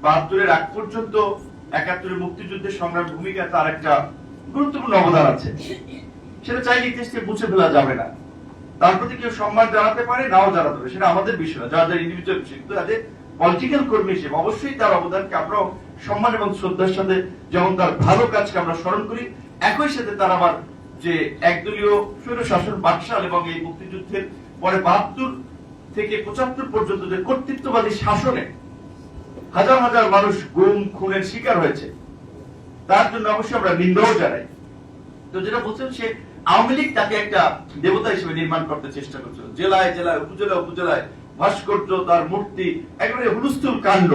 72-এর আগ পর্যন্ত 71-এর মুক্তিযুদ্ধের সংগ্রাম ভূমিকা তার একটা গুরুত্বপূর্ণ অবদান আছে, সেটা চাইলে ইতিহাস থেকে মুছে ফেলা যাবে না। তার প্রতি কেউ সম্মান জানাতে পারে, নাও জানাতে পারে, সেটা আমাদের বিষয় না, যার যার ইন্ডিভিজুয়াল বিষয়। কিন্তু আজ পলিটিক্যাল কর্মী হিসেবে অবশ্যই তার অবদানকে আমরা সম্মান এবং শ্রদ্ধার সাথে যেমন তার ভালো কাজকে আমরা স্মরণ করি, একই সাথে তার আমার যে একদলীয় স্বৈরশাসন 62 সাল এবং এই মুক্তিযুদ্ধের পরে 72 থেকে 75 পর্যন্ত যে কর্তৃত্ববাদী শাসনে হাজার হাজার মানুষ গুম খুনের শিকার হয়েছে, তার জন্য অবশ্যই আমরা নিন্দাও জানাই। তো যেটা বলছেন, সে আওয়ামী লীগ তাকে একটা দেবতা হিসেবে নির্মাণ করতে চেষ্টা করছিল, জেলায় জেলায় উপজেলায় ভাস্কর্য, তার মূর্তি, একেবারে হুলস্থুল কাণ্ড।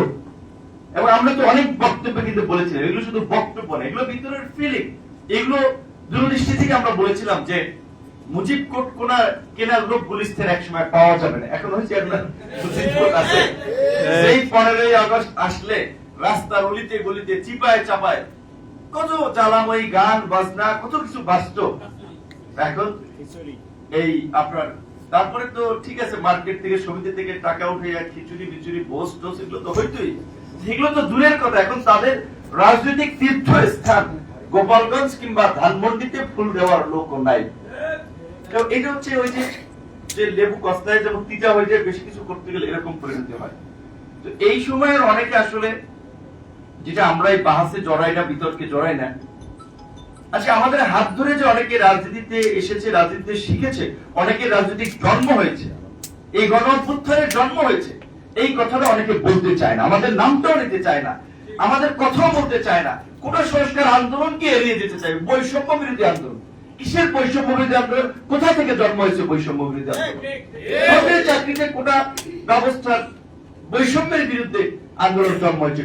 এবং আমরা তো অনেক বক্তব্য কিন্তু বলেছিলাম, এগুলো শুধু বক্তব্য না, এগুলো ভিতরের ফিলিং। এগুলো দূরদৃষ্টি থেকে আমরা বলেছিলাম যে মুজিব কোট কোনা কেনার লোক গুলিস্তান এক সময় পাওয়া যাবে না, এখন হচ্ছে একটা মুজিব কোট আছে। সেই 15ই আগস্ট আসলে রাস্তার অলিতে গলিতে চিপায় চাপায় কত জ্বালাময়ী গান বাজনা, কত কিছু বাজতো। এখন এই আপনার তারপরে তো ঠিক আছে, মার্কেট থেকে সমিতি থেকে টাকা উঠে খিচুড়ি বিচুড়ি বোস টোস এগুলো তো হইতোই, এগুলো তো দূরের কথা। এখন তাদের রাজনৈতিক তীর্থস্থান গোপালগঞ্জ কিংবা ধানমন্ডিতে ফুল দেওয়ার লোক নাই। এটা হচ্ছে ওই যে লেবু কস্তায় যেমন তিতা হয়ে যায়, বেশি কিছু করতে গেলে এরকম পরিণতি হয়। তো এই সময়ের অনেকে আসলে যেটা আমরা এই বাহাসে জড়াই না, বিতর্কে জড়াই না, আজকে আমাদের হাত ধরে যে অনেকে রাজনীতিতে এসেছে, রাজনীতিতে শিখেছে, অনেকের রাজনৈতিক জন্ম হয়েছে, এই গণ অভ্যুত্থানের জন্ম হয়েছে, এই কথাটা অনেকে বলতে চায় না, আমাদের নামটাও নিতে চায় না, আমাদের কথাও বলতে চায় না। কোন সংস্কার আন্দোলনকে এড়িয়ে যেতে চায়, বৈষম্য বিরোধী আন্দোলন। কিসের বৈষম্য বিরোধী আন্দোলন? কোথা থেকে জন্ম হয়েছে বৈষম্য বিরোধী আন্দোলন? সরকারি চাকরিতে কোটা ব্যবস্থার বৈষম্যের বিরুদ্ধে আন্দোলন জন্ম হয়েছে,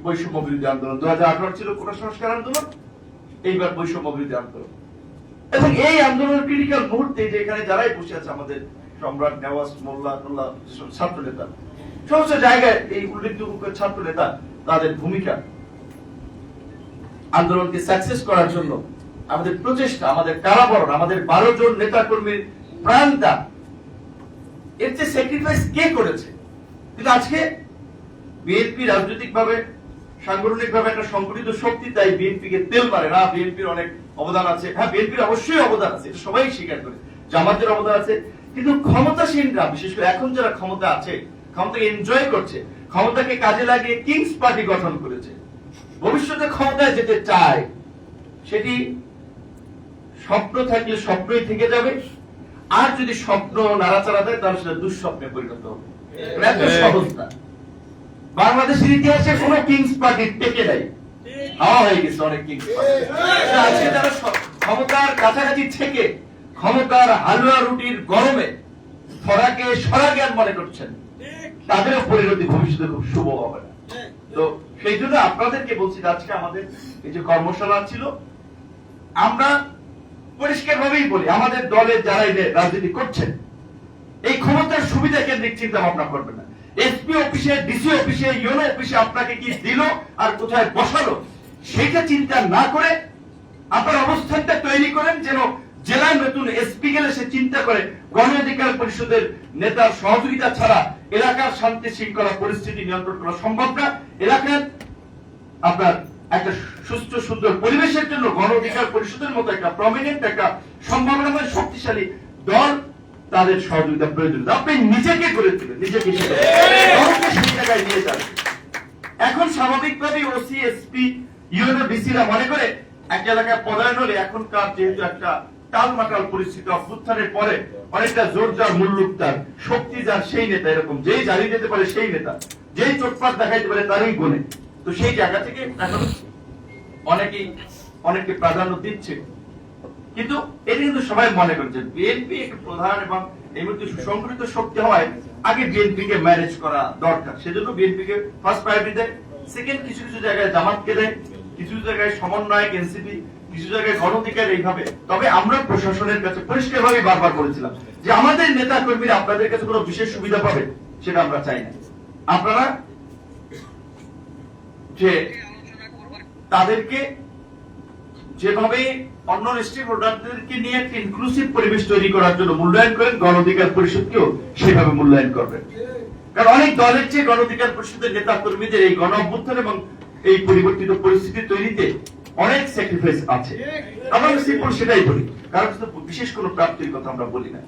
বৈষম্য বিরোধী আন্দোলন। 2018 ছিল কোটা সংস্কার আন্দোলন, এইবার বৈষম্য বিরোধী আন্দোলন। এবং এই আন্দোলনের ক্রিটিক্যাল মুহূর্তে যে এখানে যারাই বসে আছে, আমাদের সম্রাট, নেওয়াজ, মোল্লা, ছাত্র নেতা, সমস্ত জায়গায় এই উল্লেখযোগ্য ছাত্র নেতা, তাদের ভূমিকা আন্দোলনকে সাকসেস করার জন্য আমাদের প্রচেষ্টা, আমাদের কারাবরণ, আমাদের 12 জন নেতা কর্মীর প্রাণদান, এর যে স্যাক্রিফাইস কে করেছে। কিন্তু আজকে বিএনপি রাজনৈতিক ভাবে, সাংগঠনিক ভাবে একটা সংগঠিত শক্তি, তাই বিএনপি কে তেল মারে না। বিএনপির অনেক অবদান আছে, হ্যাঁ বিএনপির অবশ্যই অবদান আছে, এটা সবাই স্বীকার করে, জামাতের অবদান আছে। কিন্তু ক্ষমতাসীনরা, বিশেষ করে এখন যারা ক্ষমতা আছে, ক্ষমতাকে এনজয় করছে, ক্ষমতাকে কাজে লাগিয়ে কিংস পার্টি গঠন করেছে, ভবিষ্যতে ক্ষমতায় যেতে চায়, সেটি স্বপ্ন থাকলে স্বপ্নই থেকে যাবে। আর যদি স্বপ্ন নাড়াচাড়া দেয়, তাহলে সেটা দুঃস্বপ্নে পরিণত হবে। এত সহজ না। বাংলাদেশের ইতিহাসে কোন কিংস পার্টি টেকে নাই, হাওয়া হয়ে গেছে অনেক কিংস পার্টি। আজকে যারা ক্ষমতার কাছাকাছি থেকে ক্ষমতার হালুয়া রুটির গরমে ফরাকে সরাজ্ঞান মনে করছেন, তাদেরও পরিণতি ভবিষ্যতে খুব শুভ হবে না। তো সেই জন্য আপনাদেরকে বলছি, আজকে আমাদের এই যে কর্মশালা ছিল, আমরা পরিষ্কার ভাবেই বলি, আমাদের দলের যারা রাজনীতি করছেন, এই ক্ষমতার সুবিধা কেন্দ্রিক চিন্তা ভাবনা করবেন না। এসপি অফিসে, ডিসি অফিসে, ইউনো অফিসে আপনাকে কি দিল আর কোথায় বসালো, সেটা চিন্তা না করে আপনার অবস্থানটা তৈরি করেন, যেন জেলায় নতুন এসপি গেলে সে চিন্তা করে গণ অধিকার পরিষদের নেতার সহযোগিতা ছাড়া এলাকার শান্তি শৃঙ্খলা পরিস্থিতি নিয়ন্ত্রণ করা সম্ভব না। এলাকার আপনার একটা সুস্থ সুন্দর পরিবেশের জন্য গণ অধিকার পরিষদের মতো একটা প্রমিনেন্ট, একটা সম্ভাবনাময় শক্তিশালী দল, তাদের সহযোগিতা প্রয়োজন। আপনি নিজেকে করে তুলেন, নিজেকে সেই জায়গায় নিয়ে যাবেন। এখন স্বাভাবিকভাবেই ওসি, এসপি, ইউনো, ডিসিরা মনে করে একটা এলাকায় পদায়ন হলে, এখনকার যেহেতু একটা টালমাটাল পরিস্থিতি, অভ্যুত্থানের পরে অনেকটা জোর যার, মুল্লুক তার, শক্তি যার সেই নেতা, এরকম যেই জ্বালিয়ে যেতে পারে সেই নেতা, যেই চোটপাট দেখাইতে পারে তারই গুণে। তো সেই জায়গা থেকে এখন অনেকে প্রাধান্য দিচ্ছে। কিন্তু এটা কিন্তু সবাই মনে করছে বিএনপি একটা প্রধান এবং এই মুহূর্তে সুসংগঠিত শক্তি হওয়ায় আগে বিএনপি কে ম্যানেজ করা দরকার, সেজন্য বিএনপি কে ফার্স্ট প্রায়োরিটি দেয়। সেকেন্ড, কিছু কিছু জায়গায় জামাতকে দেয়, কিছু জায়গায় সমন্বয়ক, এনসিপি, কিছু জায়গায় গণ অধিকার, এইভাবে। তবে আমরা প্রশাসনের কাছে পরিষ্কারভাবে বারবার বলেছিলাম যে আমাদের নেতা কর্মীরা আপনাদের কাছে কোনো বিশেষ সুবিধা পাবে সেটা আমরা চাই না। আপনারা যে তাদেরকে যেভাবে অন্য স্টেক হোল্ডারদেরকে নিয়ে একটা ইনক্লুসিভ পরিবেশ তৈরি করার জন্য মূল্যায়ন করেন, গণ অধিকার পরিষদকেও সেভাবে মূল্যায়ন করবেন। কারণ অনেক দলের চেয়ে গণ অধিকার পরিষদের নেতা কর্মীদের এই গণ অভ্যুত্থান এবং এই পরিবর্তিত পরিস্থিতি তৈরিতে অনেক স্যাক্রিফাইস আছে। আমরা সিম্পল সেটাই বলি, কারণ বিশেষ কোনো প্রাপ্তির কথা আমরা বলি না।